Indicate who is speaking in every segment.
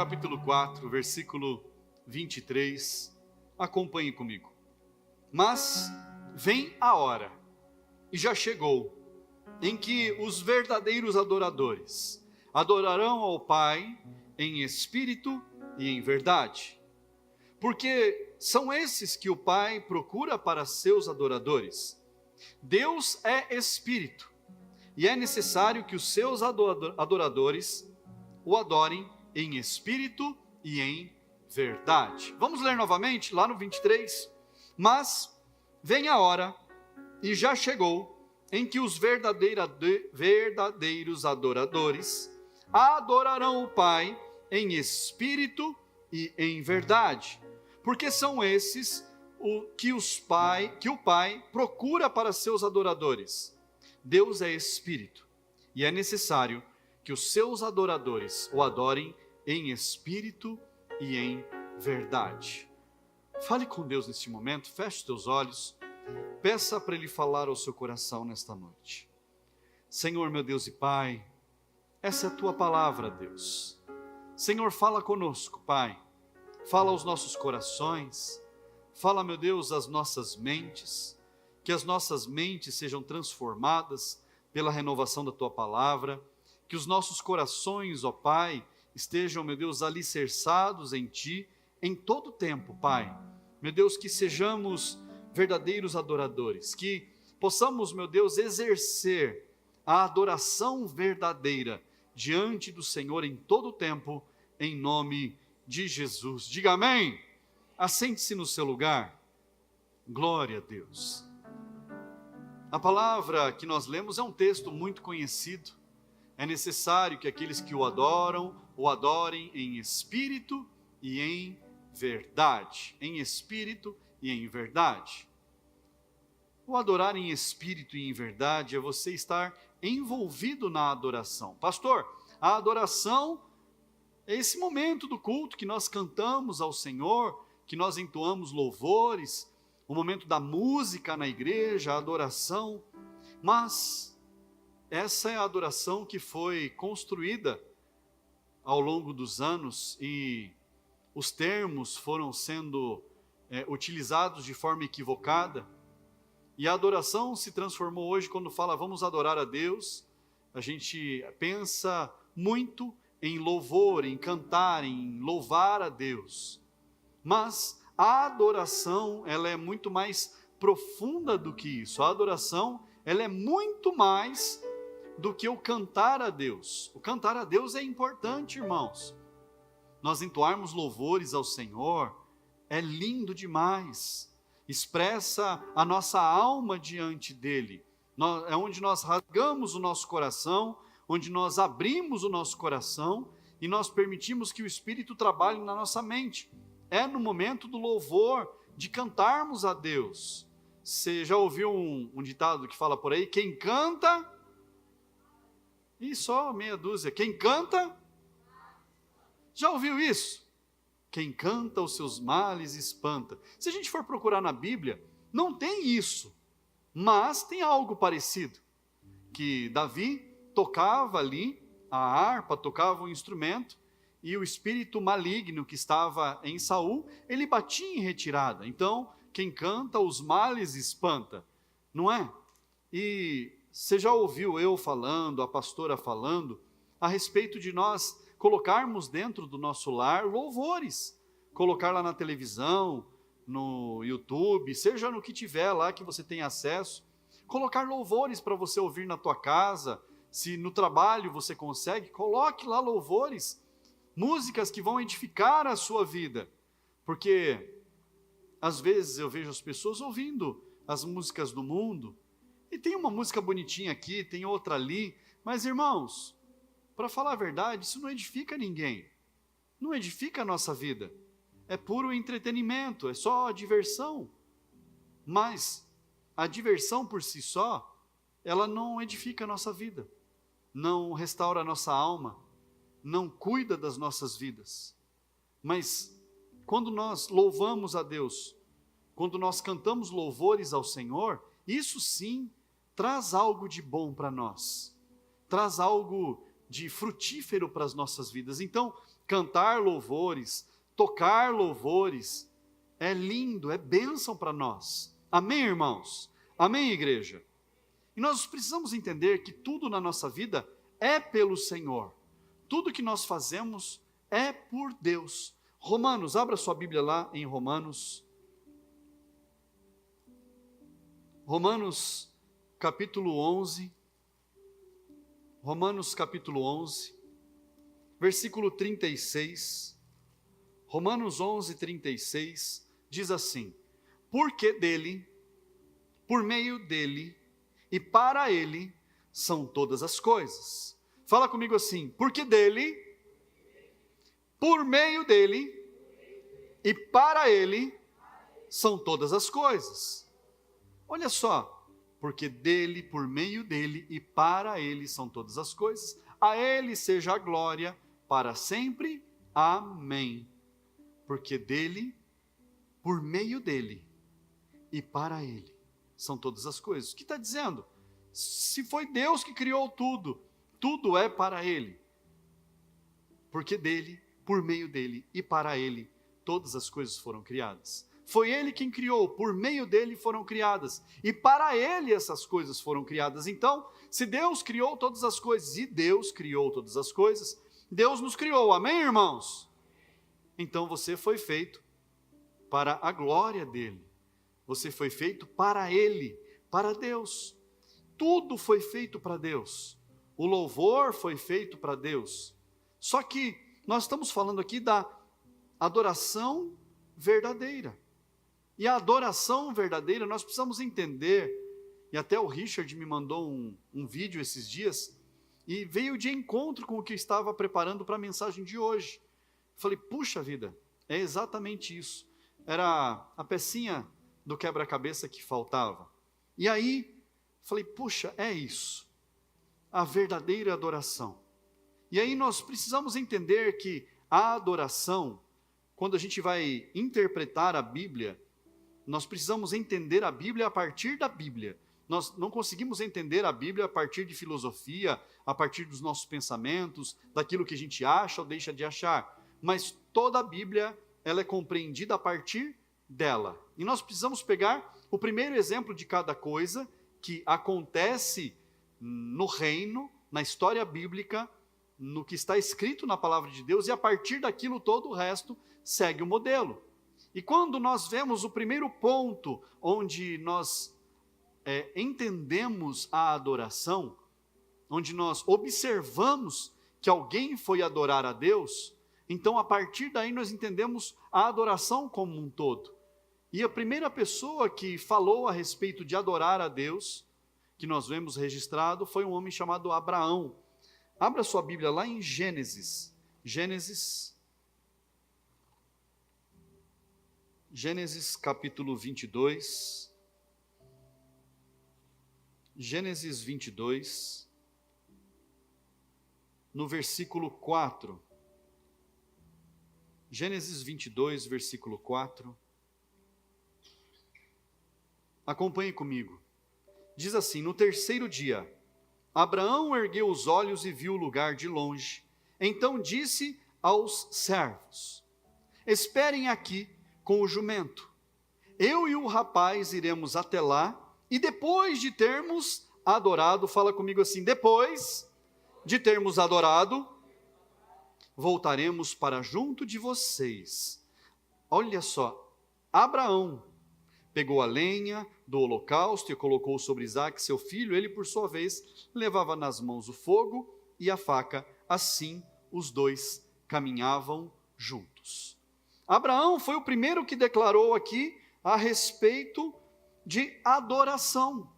Speaker 1: capítulo 4, versículo 23. Acompanhe comigo. Mas vem a hora, e já chegou, em que os verdadeiros adoradores adorarão ao Pai em espírito e em verdade. Porque são esses que o Pai procura para seus adoradores. Deus é espírito, e é necessário que os seus adoradores o adorem em espírito e em verdade. Vamos ler novamente, lá no 23. Mas vem a hora, e já chegou, em que os verdadeiros adoradores adorarão o Pai em espírito e em verdade. Porque são esses que o Pai procura para seus adoradores. Deus é espírito, e é necessário que os seus adoradores o adorem em espírito e em verdade. Fale com Deus neste momento, feche os teus olhos, peça para Ele falar ao seu coração nesta noite. Senhor, meu Deus e Pai, essa é a Tua palavra, Deus. Senhor, fala conosco, Pai, fala aos nossos corações, fala, meu Deus, às nossas mentes, que as nossas mentes sejam transformadas pela renovação da Tua palavra, que os nossos corações, ó Pai, estejam, meu Deus, alicerçados em Ti, em todo o tempo, Pai. Meu Deus, que sejamos verdadeiros adoradores, que possamos, meu Deus, exercer a adoração verdadeira diante do Senhor em todo o tempo, em nome de Jesus. Diga amém. Assente-se no seu lugar. Glória a Deus. A palavra que nós lemos é um texto muito conhecido. É necessário que aqueles que o adoram, o adorem em espírito e em verdade. Em espírito e em verdade. O adorar em espírito e em verdade é você estar envolvido na adoração. Pastor, a adoração é esse momento do culto que nós cantamos ao Senhor, que nós entoamos louvores, o momento da música na igreja, a adoração. Mas essa é a adoração que foi construída ao longo dos anos e os termos foram sendo utilizados de forma equivocada. E a adoração se transformou hoje, quando fala vamos adorar a Deus, a gente pensa muito em louvor, em cantar, em louvar a Deus. Mas a adoração, ela é muito mais profunda do que isso. A adoração, ela é muito mais do que o cantar a Deus. O cantar a Deus é importante, irmãos. Nós entoarmos louvores ao Senhor é lindo demais. Expressa a nossa alma diante dEle. É onde nós rasgamos o nosso coração, onde nós abrimos o nosso coração e nós permitimos que o Espírito trabalhe na nossa mente. É no momento do louvor, de cantarmos a Deus. Você já ouviu um ditado que fala por aí? Quem canta... E só meia dúzia. Quem canta... Já ouviu isso? Quem canta os seus males espanta. Se a gente for procurar na Bíblia, não tem isso. Mas tem algo parecido. Que Davi tocava ali a harpa, tocava um instrumento, e o espírito maligno que estava em Saul, ele batia em retirada. Então, quem canta os males espanta, não é? E você já ouviu eu falando, a pastora falando, a respeito de nós colocarmos dentro do nosso lar louvores, colocar lá na televisão, no YouTube, seja no que tiver lá que você tem acesso, colocar louvores para você ouvir na tua casa, se no trabalho você consegue, coloque lá louvores, músicas que vão edificar a sua vida, porque às vezes eu vejo as pessoas ouvindo as músicas do mundo, e tem uma música bonitinha aqui, tem outra ali, mas irmãos, para falar a verdade, isso não edifica ninguém, não edifica a nossa vida, é puro entretenimento, é só diversão, mas a diversão por si só, ela não edifica a nossa vida, não restaura a nossa alma, não cuida das nossas vidas, mas quando nós louvamos a Deus, quando nós cantamos louvores ao Senhor, isso sim traz algo de bom para nós, traz algo de frutífero para as nossas vidas. Então, cantar louvores, tocar louvores, é lindo, é bênção para nós. Amém, irmãos? Amém, igreja? E nós precisamos entender que tudo na nossa vida é pelo Senhor. Tudo que nós fazemos é por Deus. Romanos, abra sua Bíblia lá em Romanos. Romanos capítulo 11. Romanos capítulo 11, versículo 36. Romanos 11, 36, diz assim: porque dele, por meio dele e para ele são todas as coisas. Fala comigo assim: porque dele, por meio dele e para ele são todas as coisas. Olha só, porque dele, por meio dele e para ele são todas as coisas. A ele seja a glória para sempre. Amém. Porque dele, por meio dele e para ele são todas as coisas. O que está dizendo? Se foi Deus que criou tudo, tudo é para ele. Porque dele, por meio dele e para ele, todas as coisas foram criadas. Foi ele quem criou, por meio dele foram criadas, e para ele essas coisas foram criadas. Então, se Deus criou todas as coisas, e Deus criou todas as coisas, Deus nos criou, amém, irmãos? Então você foi feito para a glória dele, você foi feito para ele, para Deus. Tudo foi feito para Deus, o louvor foi feito para Deus. Só que nós estamos falando aqui da adoração verdadeira. E a adoração verdadeira, nós precisamos entender, e até o Richard me mandou um vídeo esses dias, e veio de encontro com o que eu estava preparando para a mensagem de hoje. Falei, puxa vida, é exatamente isso. Era a pecinha do quebra-cabeça que faltava. E aí, falei, puxa, é isso. A verdadeira adoração. E aí nós precisamos entender que a adoração, quando a gente vai interpretar a Bíblia, nós precisamos entender a Bíblia a partir da Bíblia. Nós não conseguimos entender a Bíblia a partir de filosofia, a partir dos nossos pensamentos, daquilo que a gente acha ou deixa de achar. Mas toda a Bíblia, ela é compreendida a partir dela. E nós precisamos pegar o primeiro exemplo de cada coisa que acontece no reino, na história bíblica, no que está escrito na palavra de Deus, e a partir daquilo todo o resto segue o modelo. E quando nós vemos o primeiro ponto onde nós entendemos a adoração, onde nós observamos que alguém foi adorar a Deus, então a partir daí nós entendemos a adoração como um todo. E a primeira pessoa que falou a respeito de adorar a Deus, que nós vemos registrado, foi um homem chamado Abraão. Abra sua Bíblia lá em Gênesis. Gênesis capítulo 22. Gênesis 22, no versículo 4. Gênesis 22, versículo 4. Acompanhe comigo. Diz assim: no terceiro dia, Abraão ergueu os olhos e viu o lugar de longe. Então disse aos servos: esperem aqui com o jumento. Eu e o rapaz iremos até lá, e depois de termos adorado, fala comigo assim, depois de termos adorado, voltaremos para junto de vocês. Olha só, Abraão pegou a lenha do holocausto e colocou sobre Isaque, seu filho. Ele, por sua vez, levava nas mãos o fogo e a faca. Assim, os dois caminhavam juntos. Abraão foi o primeiro que declarou aqui a respeito de adoração,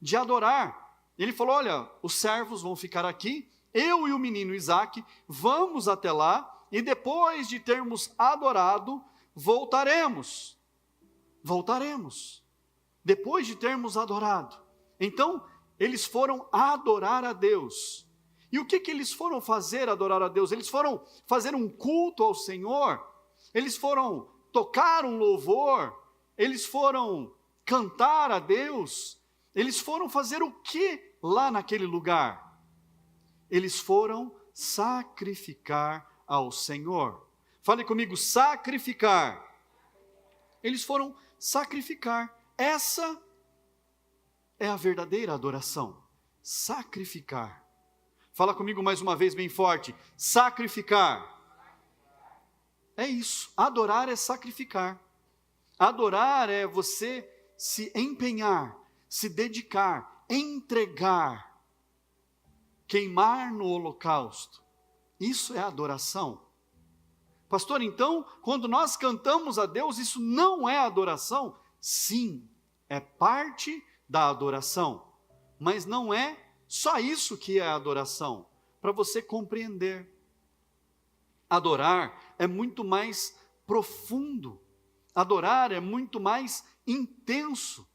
Speaker 1: de adorar. Ele falou, olha, os servos vão ficar aqui, eu e o menino Isaque vamos até lá, e depois de termos adorado, voltaremos. Depois de termos adorado. Então, eles foram adorar a Deus. E o que eles foram fazer, adorar a Deus? Eles foram fazer um culto ao Senhor, eles foram tocar um louvor, eles foram cantar a Deus, eles foram fazer o que lá naquele lugar? Eles foram sacrificar ao Senhor. Fale comigo, sacrificar. Eles foram sacrificar. Essa é a verdadeira adoração. Sacrificar. Fala comigo mais uma vez bem forte. Sacrificar. É isso. Adorar é sacrificar. Adorar é você se empenhar, se dedicar, entregar, queimar no holocausto. Isso é adoração. Pastor, então, quando nós cantamos a Deus, isso não é adoração? Sim, é parte da adoração, mas não é só isso que é adoração, para você compreender. Adorar é muito mais profundo, adorar é muito mais intenso.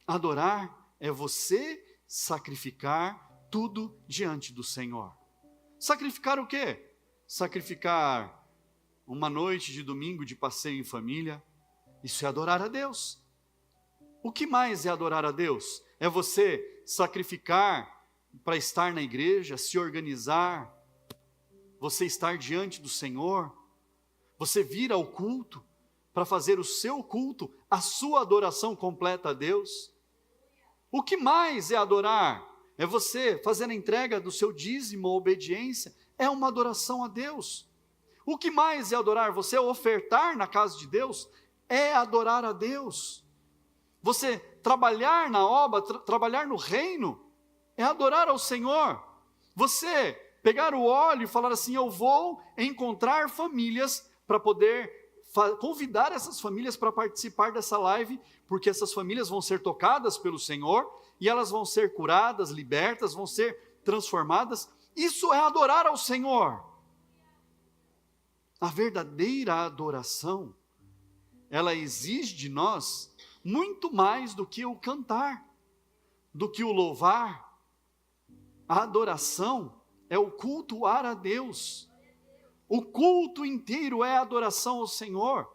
Speaker 1: Adorar é você sacrificar tudo diante do Senhor. Sacrificar o quê? Sacrificar uma noite de domingo de passeio em família, isso é adorar a Deus. O que mais é adorar a Deus? É você sacrificar para estar na igreja, se organizar, você estar diante do Senhor, você vir ao culto para fazer o seu culto, a sua adoração completa a Deus. O que mais é adorar? É você fazer a entrega do seu dízimo ou obediência, é uma adoração a Deus. O que mais é adorar? Você ofertar na casa de Deus, é adorar a Deus. Você trabalhar na obra, trabalhar no reino, é adorar ao Senhor. Você pegar o óleo e falar assim, eu vou encontrar famílias para poder convidar essas famílias para participar dessa live, porque essas famílias vão ser tocadas pelo Senhor, e elas vão ser curadas, libertas, vão ser transformadas. Isso é adorar ao Senhor. A verdadeira adoração, ela exige de nós muito mais do que o cantar, do que o louvar. A adoração é o cultuar a Deus. O culto inteiro é adoração ao Senhor.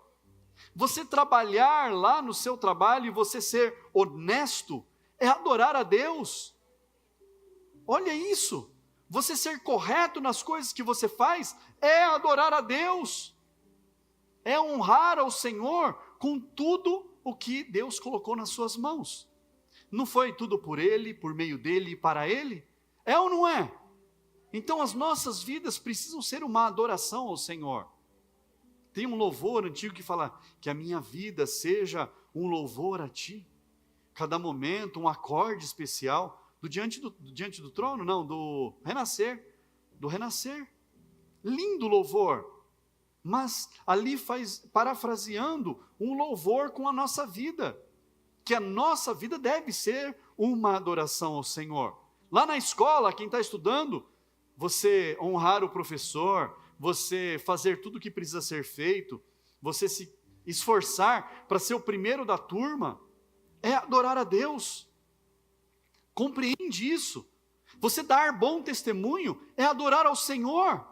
Speaker 1: Você trabalhar lá no seu trabalho e você ser honesto, é adorar a Deus. Olha isso. Você ser correto nas coisas que você faz, é adorar a Deus. É honrar ao Senhor com tudo o que Deus colocou nas suas mãos. Não foi tudo por Ele, por meio dEle e para Ele? É ou não é? Então as nossas vidas precisam ser uma adoração ao Senhor. Tem um louvor antigo que fala que a minha vida seja um louvor a Ti. Cada momento, um acorde especial, diante do trono, não, do renascer. Lindo louvor. Mas ali parafraseando, um louvor com a nossa vida. Que a nossa vida deve ser uma adoração ao Senhor. Lá na escola, quem está estudando, você honrar o professor, você fazer tudo o que precisa ser feito, você se esforçar para ser o primeiro da turma, é adorar a Deus. Compreende isso. Você dar bom testemunho é adorar ao Senhor.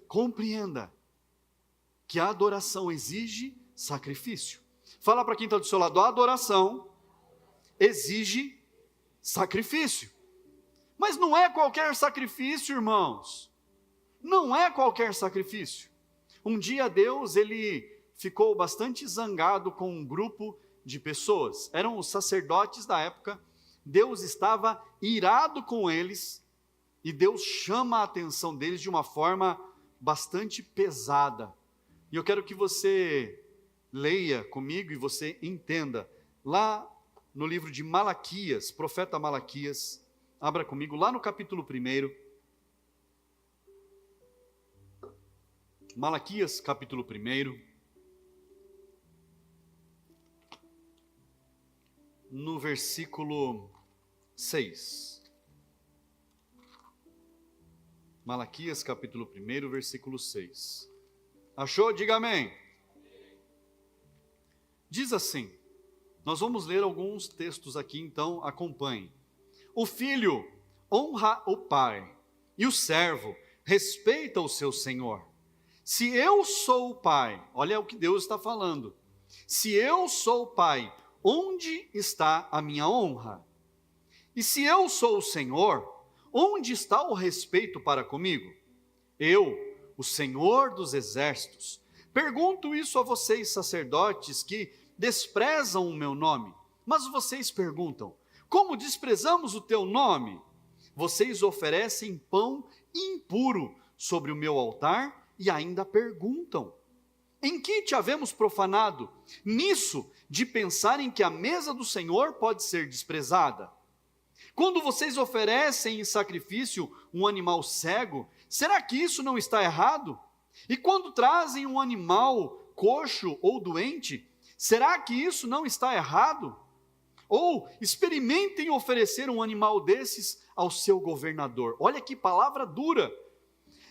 Speaker 1: Compreenda que a adoração exige sacrifício. Fala para quem está do seu lado, a adoração exige sacrifício. Mas não é qualquer sacrifício, irmãos. Não é qualquer sacrifício. Um dia Deus, ele ficou bastante zangado com um grupo de pessoas. Eram os sacerdotes da época. Deus estava irado com eles. E Deus chama a atenção deles de uma forma bastante pesada. E eu quero que você leia comigo e você entenda. Lá no livro de Malaquias, profeta Malaquias, abra comigo lá no capítulo 1. Malaquias, capítulo 1. No versículo 6. Malaquias, capítulo 1, versículo 6. Achou? Diga amém. Diz assim, nós vamos ler alguns textos aqui, então acompanhe. O filho honra o pai, e o servo respeita o seu senhor. Se eu sou o pai, olha o que Deus está falando. Se eu sou o pai, onde está a minha honra? E se eu sou o Senhor, onde está o respeito para comigo? Eu, o Senhor dos Exércitos, pergunto isso a vocês, sacerdotes, que desprezam o meu nome. Mas vocês perguntam: como desprezamos o teu nome? Vocês oferecem pão impuro sobre o meu altar e ainda perguntam: em que te havemos profanado? Nisso de pensarem que a mesa do Senhor pode ser desprezada. Quando vocês oferecem em sacrifício um animal cego, será que isso não está errado? E quando trazem um animal coxo ou doente, será que isso não está errado? Ou experimentem oferecer um animal desses ao seu governador. Olha que palavra dura.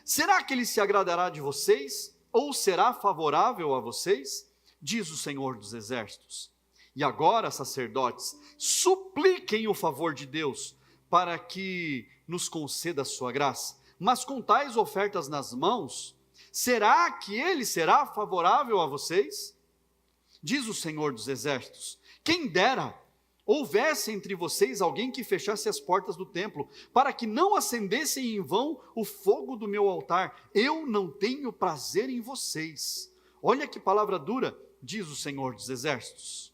Speaker 1: Será que ele se agradará de vocês? Ou será favorável a vocês? Diz o Senhor dos Exércitos. E agora, sacerdotes, supliquem o favor de Deus, para que nos conceda a sua graça. Mas com tais ofertas nas mãos, será que ele será favorável a vocês? Diz o Senhor dos Exércitos: quem dera houvesse entre vocês alguém que fechasse as portas do templo, para que não acendessem em vão o fogo do meu altar. Eu não tenho prazer em vocês. Olha que palavra dura, diz o Senhor dos Exércitos.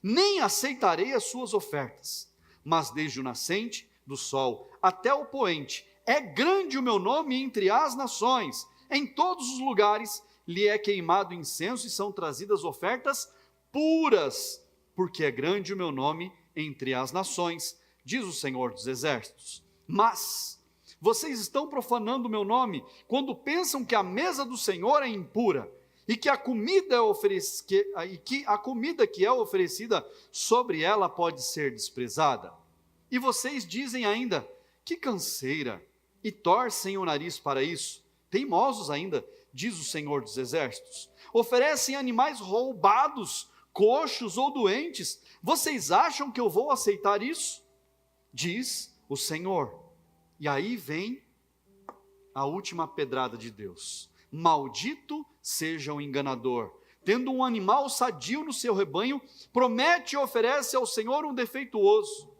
Speaker 1: Nem aceitarei as suas ofertas, mas desde o nascente do sol até o poente, é grande o meu nome entre as nações. Em todos os lugares lhe é queimado incenso e são trazidas ofertas puras, porque é grande o meu nome entre as nações, diz o Senhor dos Exércitos. Mas vocês estão profanando o meu nome quando pensam que a mesa do Senhor é impura e que a comida que é oferecida sobre ela pode ser desprezada. E vocês dizem ainda: que canseira, e torcem o nariz para isso. Teimosos ainda, diz o Senhor dos Exércitos. Oferecem animais roubados, coxos ou doentes. Vocês acham que eu vou aceitar isso? Diz o Senhor. E aí vem a última pedrada de Deus. Maldito seja o enganador, tendo um animal sadio no seu rebanho, promete e oferece ao Senhor um defeituoso.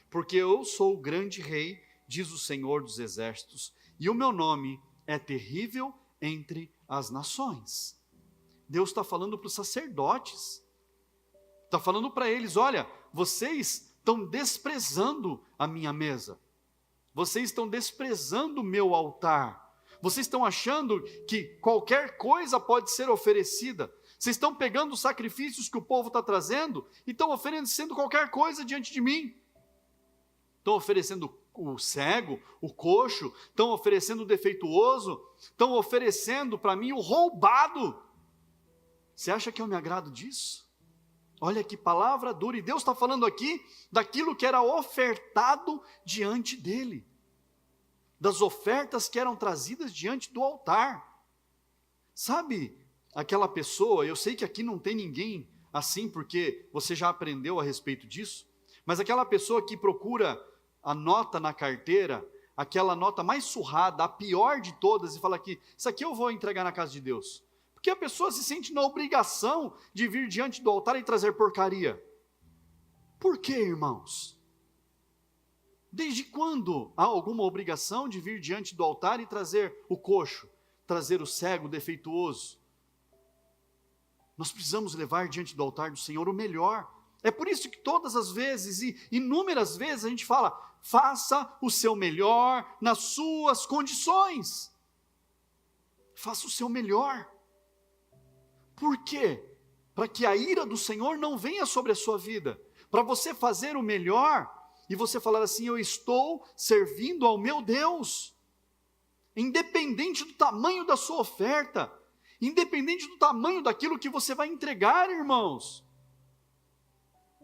Speaker 1: Porque eu sou o grande rei, diz o Senhor dos Exércitos, e o meu nome é terrível entre as nações. Deus está falando para os sacerdotes, está falando para eles: olha, vocês estão desprezando a minha mesa, vocês estão desprezando o meu altar, vocês estão achando que qualquer coisa pode ser oferecida, vocês estão pegando os sacrifícios que o povo está trazendo e estão oferecendo qualquer coisa diante de mim. Estão oferecendo o cego, o coxo, estão oferecendo o defeituoso, estão oferecendo para mim o roubado. Você acha que eu me agrado disso? Olha que palavra dura, e Deus está falando aqui daquilo que era ofertado diante dele, das ofertas que eram trazidas diante do altar. Sabe aquela pessoa, eu sei que aqui não tem ninguém assim, porque você já aprendeu a respeito disso, mas aquela pessoa que procura a nota na carteira, aquela nota mais surrada, a pior de todas, e fala que isso aqui eu vou entregar na casa de Deus. Porque a pessoa se sente na obrigação de vir diante do altar e trazer porcaria. Por quê, irmãos? Desde quando há alguma obrigação de vir diante do altar e trazer o coxo, trazer o cego, o defeituoso? Nós precisamos levar diante do altar do Senhor o melhor. É por isso que todas as vezes e inúmeras vezes a gente fala: faça o seu melhor nas suas condições. Faça o seu melhor. Por quê? Para que a ira do Senhor não venha sobre a sua vida. Para você fazer o melhor e você falar assim: eu estou servindo ao meu Deus. Independente do tamanho da sua oferta, independente do tamanho daquilo que você vai entregar, irmãos.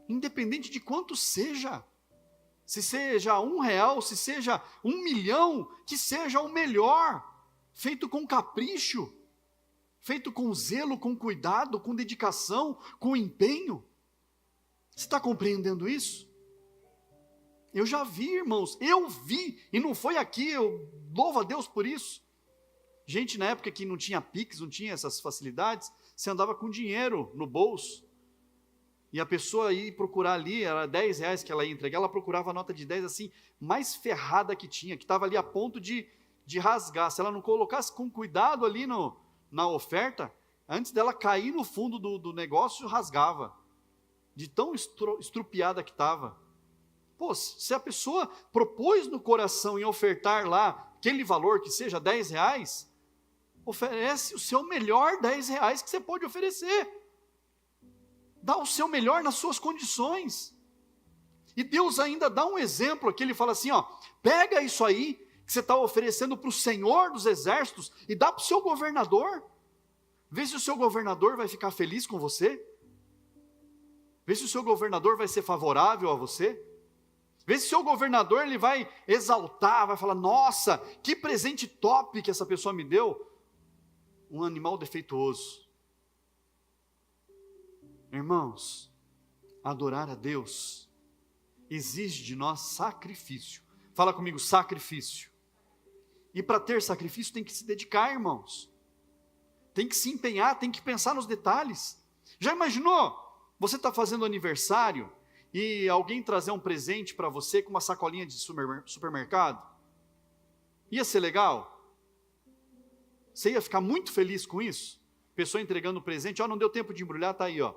Speaker 1: Independente de quanto seja, se seja R$1, se seja 1.000.000, que seja o melhor, feito com capricho, feito com zelo, com cuidado, com dedicação, com empenho. Você está compreendendo isso? Eu já vi, irmãos, eu vi, e não foi aqui, eu louvo a Deus por isso. Gente, na época que não tinha Pix, não tinha essas facilidades, você andava com dinheiro no bolso. E a pessoa ia procurar ali, era R$ 10 que ela ia entregar, ela procurava a nota de 10 assim, mais ferrada que tinha, que estava ali a ponto de rasgar. Se ela não colocasse com cuidado ali na oferta, antes dela cair no fundo do negócio, rasgava. De tão estrupiada que estava. Pô, se a pessoa propôs no coração em ofertar lá aquele valor que seja R$ 10, oferece o seu melhor R$ 10 que você pode oferecer. Dá o seu melhor nas suas condições. E Deus ainda dá um exemplo aqui, ele fala assim, ó, pega isso aí que você está oferecendo para o Senhor dos Exércitos e dá para o seu governador. Vê se o seu governador vai ficar feliz com você. Vê se o seu governador vai ser favorável a você. Vê se o seu governador ele vai exaltar, vai falar, nossa, que presente top que essa pessoa me deu. Um animal defeituoso. Irmãos, adorar a Deus exige de nós sacrifício. Fala comigo, sacrifício. E para ter sacrifício tem que se dedicar, irmãos. Tem que se empenhar, tem que pensar nos detalhes. Já imaginou? Você está fazendo aniversário e alguém trazer um presente para você com uma sacolinha de supermercado? Ia ser legal? Você ia ficar muito feliz com isso? Pessoa entregando o presente, ó, não deu tempo de embrulhar, tá aí, ó.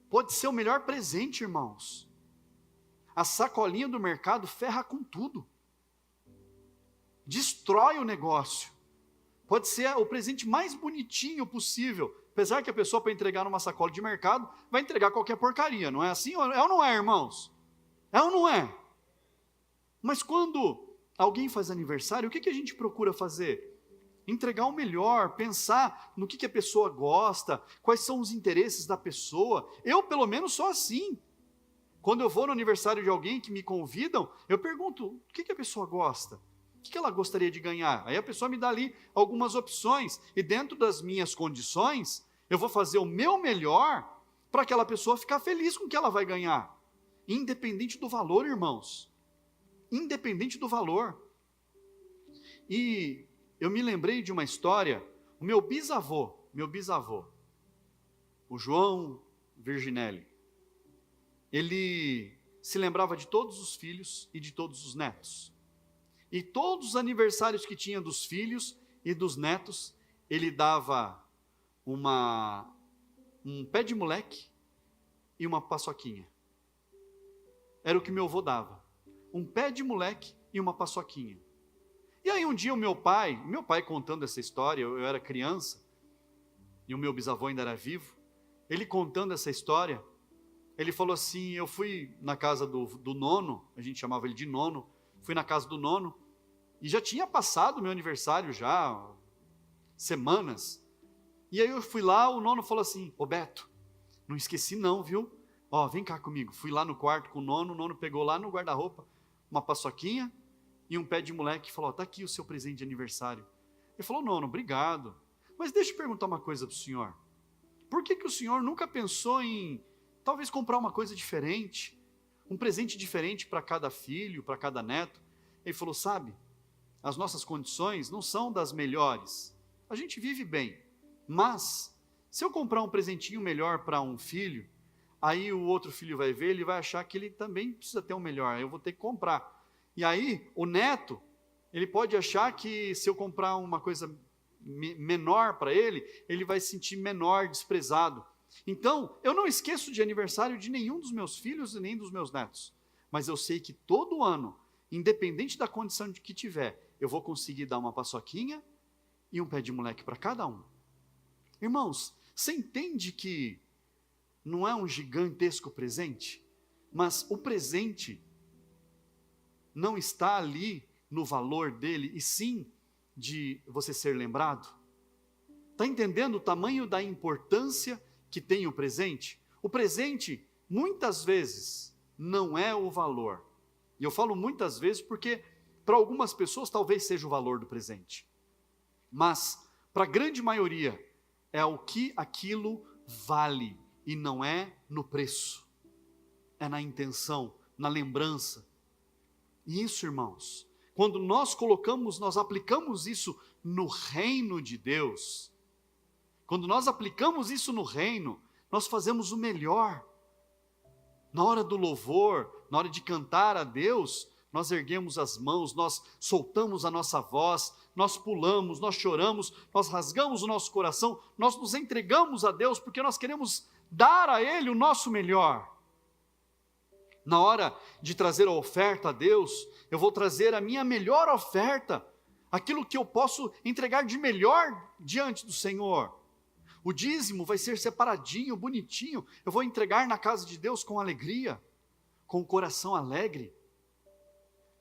Speaker 1: Pode ser o melhor presente, irmãos. A sacolinha do mercado ferra com tudo. Destrói o negócio. Pode ser o presente mais bonitinho possível. Apesar que a pessoa, para entregar numa sacola de mercado, vai entregar qualquer porcaria. Não é assim? É ou não é, irmãos? É ou não é? Mas quando alguém faz aniversário, o que a gente procura fazer? Entregar o melhor, pensar no que a pessoa gosta, quais são os interesses da pessoa. Eu, pelo menos, sou assim. Quando eu vou no aniversário de alguém que me convidam, eu pergunto, o que a pessoa gosta? O que ela gostaria de ganhar? Aí a pessoa me dá ali algumas opções, e dentro das minhas condições, eu vou fazer o meu melhor para aquela pessoa ficar feliz com o que ela vai ganhar. Independente do valor, irmãos. Independente do valor. E eu me lembrei de uma história, o meu bisavô, o João Virginelli, ele se lembrava de todos os filhos e de todos os netos. E todos os aniversários que tinha dos filhos e dos netos, ele dava um pé de moleque e uma paçoquinha. Era o que meu avô dava. Um pé de moleque e uma paçoquinha. E aí um dia o meu pai contando essa história, eu era criança, e o meu bisavô ainda era vivo, ele contando essa história, ele falou assim, eu fui na casa do nono, a gente chamava ele de nono, fui na casa do nono, e já tinha passado o meu aniversário já, semanas, e aí eu fui lá, o nono falou assim, ô Beto, não esqueci não, viu? Ó, vem cá comigo, fui lá no quarto com o nono pegou lá no guarda-roupa uma paçoquinha, e um pé de moleque falou, tá aqui o seu presente de aniversário. Ele falou, nono, obrigado, mas deixa eu perguntar uma coisa para o senhor, por que o senhor nunca pensou em, talvez comprar uma coisa diferente, um presente diferente para cada filho, para cada neto? Ele falou, sabe, as nossas condições não são das melhores, a gente vive bem, mas se eu comprar um presentinho melhor para um filho, aí o outro filho vai ver, ele vai achar que ele também precisa ter um melhor, eu vou ter que comprar. E aí, o neto, ele pode achar que se eu comprar uma coisa menor para ele, ele vai se sentir menor, desprezado. Então, eu não esqueço de aniversário de nenhum dos meus filhos e nem dos meus netos. Mas eu sei que todo ano, independente da condição de que tiver, eu vou conseguir dar uma paçoquinha e um pé de moleque para cada um. Irmãos, você entende que não é um gigantesco presente? Mas o presente não está ali no valor dele, e sim de você ser lembrado. Está entendendo o tamanho da importância que tem o presente? O presente, muitas vezes, não é o valor. E eu falo muitas vezes porque, para algumas pessoas, talvez seja o valor do presente. Mas, para a grande maioria, é o que aquilo vale, e não é no preço. É na intenção, na lembrança. E isso, irmãos, quando nós aplicamos isso no reino de Deus, quando nós aplicamos isso no reino, nós fazemos o melhor. Na hora do louvor, na hora de cantar a Deus, nós erguemos as mãos, nós soltamos a nossa voz, nós pulamos, nós choramos, nós rasgamos o nosso coração, nós nos entregamos a Deus porque nós queremos dar a Ele o nosso melhor. Na hora de trazer a oferta a Deus, eu vou trazer a minha melhor oferta, aquilo que eu posso entregar de melhor diante do Senhor. O dízimo vai ser separadinho, bonitinho, eu vou entregar na casa de Deus com alegria, com o coração alegre.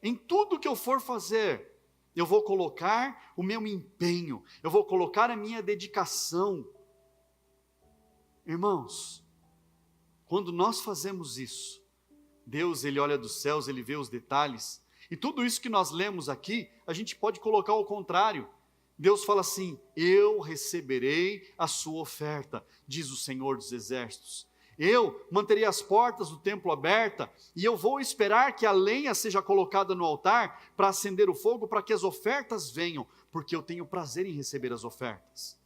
Speaker 1: Em tudo que eu for fazer, eu vou colocar o meu empenho, eu vou colocar a minha dedicação. Irmãos, quando nós fazemos isso, Deus, Ele olha dos céus, Ele vê os detalhes, e tudo isso que nós lemos aqui, a gente pode colocar ao contrário. Deus fala assim: eu receberei a sua oferta, diz o Senhor dos Exércitos. Eu manterei as portas do templo abertas, e eu vou esperar que a lenha seja colocada no altar, para acender o fogo, para que as ofertas venham, porque eu tenho prazer em receber as ofertas.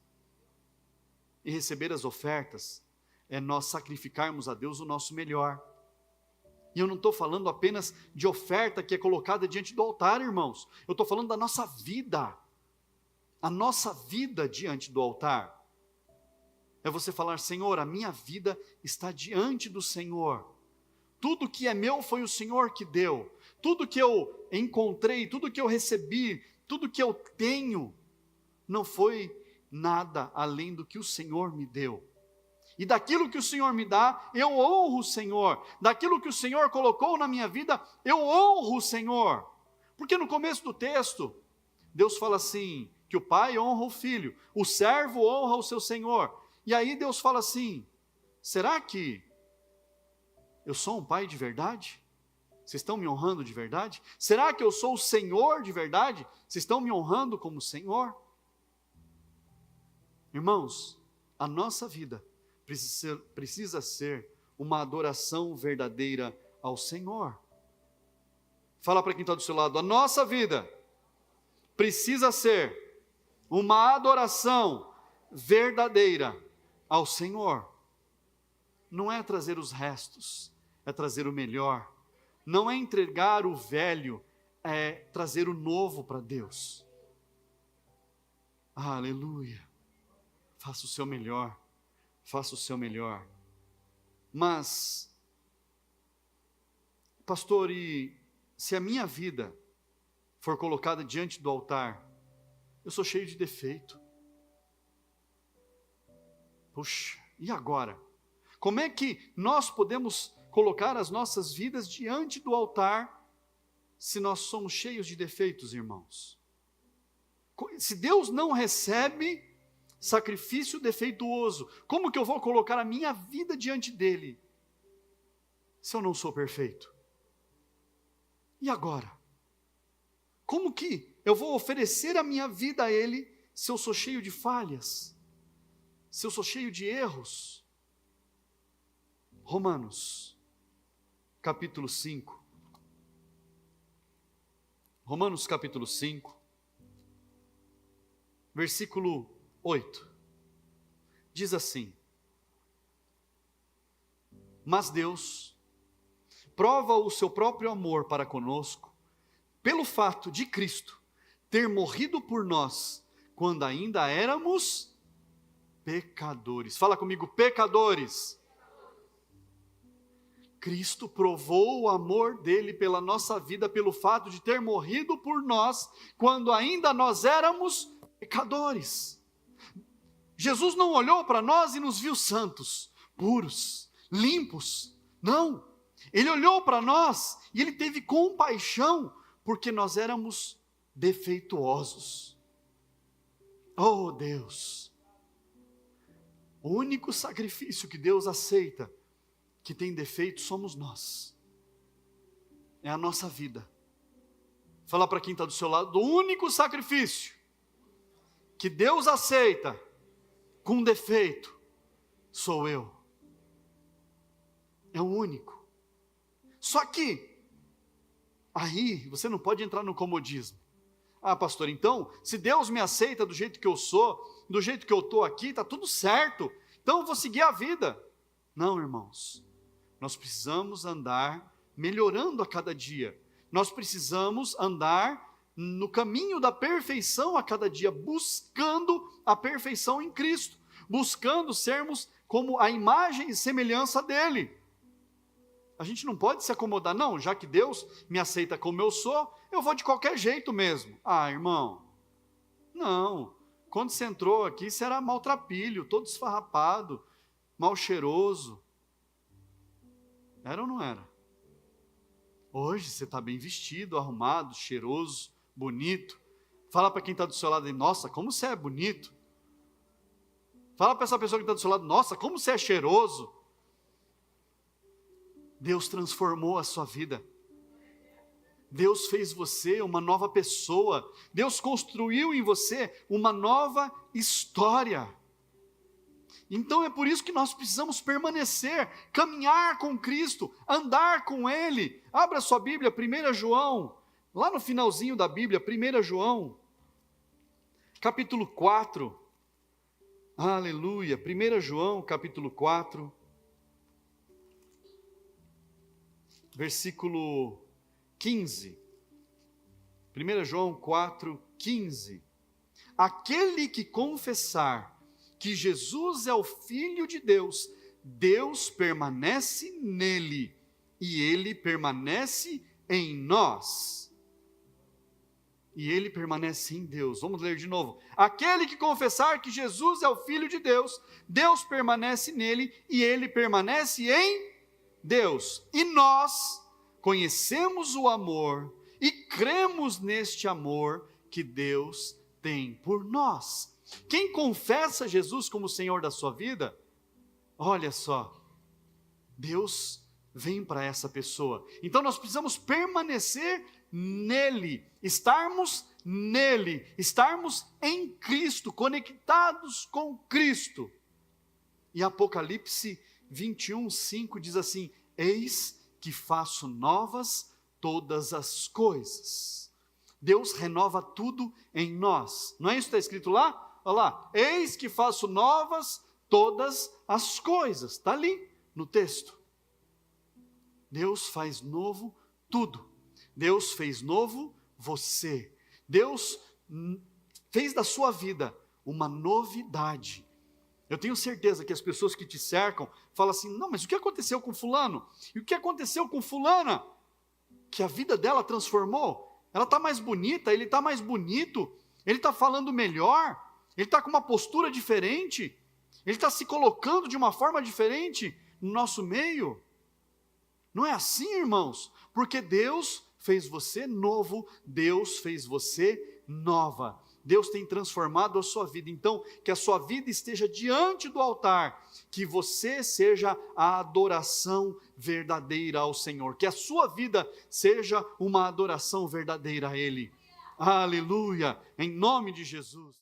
Speaker 1: E receber as ofertas é nós sacrificarmos a Deus o nosso melhor. E eu não estou falando apenas de oferta que é colocada diante do altar, irmãos. Eu estou falando da nossa vida. A nossa vida diante do altar. É você falar: Senhor, a minha vida está diante do Senhor. Tudo que é meu foi o Senhor que deu. Tudo que eu encontrei, tudo que eu recebi, tudo que eu tenho, não foi nada além do que o Senhor me deu. E daquilo que o Senhor me dá, eu honro o Senhor. Daquilo que o Senhor colocou na minha vida, eu honro o Senhor. Porque no começo do texto, Deus fala assim, que o pai honra o filho, o servo honra o seu senhor. E aí Deus fala assim: será que eu sou um pai de verdade? Vocês estão me honrando de verdade? Será que eu sou o Senhor de verdade? Vocês estão me honrando como Senhor? Irmãos, a nossa vida precisa ser uma adoração verdadeira ao Senhor. Fala para quem está do seu lado: a nossa vida precisa ser uma adoração verdadeira ao Senhor. Não é trazer os restos, é trazer o melhor. Não é entregar o velho, é trazer o novo para Deus. Aleluia. Faça o seu melhor, faça o seu melhor. Mas, pastor, e se a minha vida for colocada diante do altar, eu sou cheio de defeito. Puxa, e agora? Como é que nós podemos colocar as nossas vidas diante do altar, se nós somos cheios de defeitos, irmãos? Se Deus não recebe sacrifício defeituoso, como que eu vou colocar a minha vida diante dele, se eu não sou perfeito? E agora? Como que eu vou oferecer a minha vida a Ele, se eu sou cheio de falhas, se eu sou cheio de erros? Romanos, capítulo 5. Romanos, capítulo 5, versículo 8. Diz assim: mas Deus prova o seu próprio amor para conosco, pelo fato de Cristo ter morrido por nós, quando ainda éramos pecadores. Fala comigo: pecadores. Cristo provou o amor dele pela nossa vida, pelo fato de ter morrido por nós, quando ainda nós éramos pecadores. Jesus não olhou para nós e nos viu santos, puros, limpos. Não. Ele olhou para nós e ele teve compaixão, porque nós éramos defeituosos. Oh Deus! O único sacrifício que Deus aceita, que tem defeito, somos nós. É a nossa vida. Fala para quem está do seu lado: o único sacrifício que Deus aceita com defeito sou eu. É o único. Só que aí você não pode entrar no comodismo. Ah, pastor, então, se Deus me aceita do jeito que eu sou, do jeito que eu estou aqui, está tudo certo, então eu vou seguir a vida. Não, irmãos. Nós precisamos andar melhorando a cada dia. Nós precisamos andar no caminho da perfeição a cada dia, buscando a perfeição em Cristo, buscando sermos como a imagem e semelhança dele. A gente não pode se acomodar, não, já que Deus me aceita como eu sou, eu vou de qualquer jeito mesmo. Ah, irmão, não. Quando você entrou aqui, você era maltrapilho, todo esfarrapado, mal cheiroso. Era ou não era? Hoje você está bem vestido, arrumado, cheiroso, bonito. Fala para quem está do seu lado, nossa, como você é bonito. Fala para essa pessoa que está do seu lado, nossa, como você é cheiroso. Deus transformou a sua vida. Deus fez você uma nova pessoa. Deus construiu em você uma nova história. Então é por isso que nós precisamos permanecer, caminhar com Cristo, andar com Ele. Abra sua Bíblia, 1 João, lá no finalzinho da Bíblia, 1 João, capítulo 4. Aleluia, 1 João, capítulo 4, versículo 15. 1 João 4, 15. Aquele que confessar que Jesus é o Filho de Deus, Deus permanece nele e ele permanece em nós. E ele permanece em Deus. Vamos ler de novo. Aquele que confessar que Jesus é o Filho de Deus, Deus permanece nele e ele permanece em Deus. E nós conhecemos o amor e cremos neste amor que Deus tem por nós. Quem confessa Jesus como Senhor da sua vida, olha só, Deus vem para essa pessoa. Então nós precisamos permanecer nele, estarmos nele, estarmos em Cristo, conectados com Cristo. E Apocalipse 21, 5 diz assim: eis que faço novas todas as coisas. Deus renova tudo em nós. Não é isso que está escrito lá? Olha lá, eis que faço novas todas as coisas. Está ali no texto. Deus faz novo tudo. Deus fez novo você. Deus fez da sua vida uma novidade. Eu tenho certeza que as pessoas que te cercam falam assim, não, mas o que aconteceu com fulano? E o que aconteceu com fulana? Que a vida dela transformou. Ela está mais bonita, ele está mais bonito, ele está falando melhor, ele está com uma postura diferente, ele está se colocando de uma forma diferente no nosso meio. Não é assim, irmãos? Porque Deus fez você novo, Deus fez você nova. Deus tem transformado a sua vida. Então, que a sua vida esteja diante do altar, que você seja a adoração verdadeira ao Senhor, que a sua vida seja uma adoração verdadeira a Ele. Aleluia, em nome de Jesus.